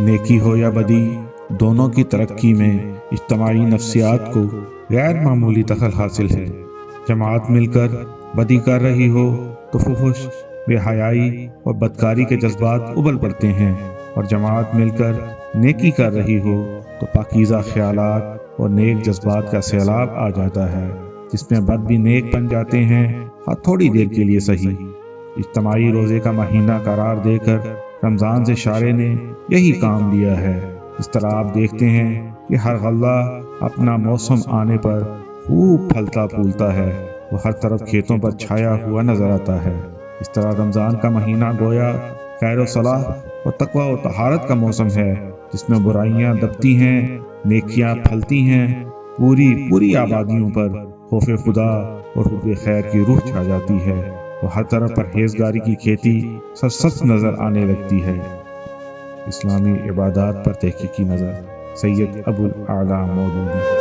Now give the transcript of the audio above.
نیکی ہو یا بدی، دونوں کی ترقی میں اجتماعی نفسیات کو غیر معمولی دخل حاصل ہے۔ جماعت مل کر بدی کر رہی ہو تو فحش، بے حیائی اور بدکاری کے جذبات ابل پڑتے ہیں، اور جماعت مل کر نیکی کر رہی ہو تو پاکیزہ خیالات اور نیک جذبات کا سیلاب آ جاتا ہے، جس میں بد بھی نیک بن جاتے ہیں، ہاں تھوڑی دیر کے لیے صحیح۔ اجتماعی روزے کا مہینہ قرار دے کر رمضان سے شارع نے یہی کام لیا ہے۔ اس طرح آپ دیکھتے ہیں کہ ہر غلہ اپنا موسم آنے پر خوب پھلتا پھولتا ہے، وہ ہر طرف کھیتوں پر چھایا ہوا نظر آتا ہے۔ اس طرح رمضان کا مہینہ گویا خیر و صلاح اور تقوی و طہارت کا موسم ہے، جس میں برائیاں دبتی ہیں، نیکیاں پھلتی ہیں، پوری آبادیوں پر خوف خدا اور حب خیر کی روح چھا جاتی ہے، اور ہر طرف پرہیزگاری کی کھیتی سرسبز نظر آنے لگتی ہے۔ اسلامی عبادات پر تحقیقی نظر، سید ابو الاعلیٰ مودودی۔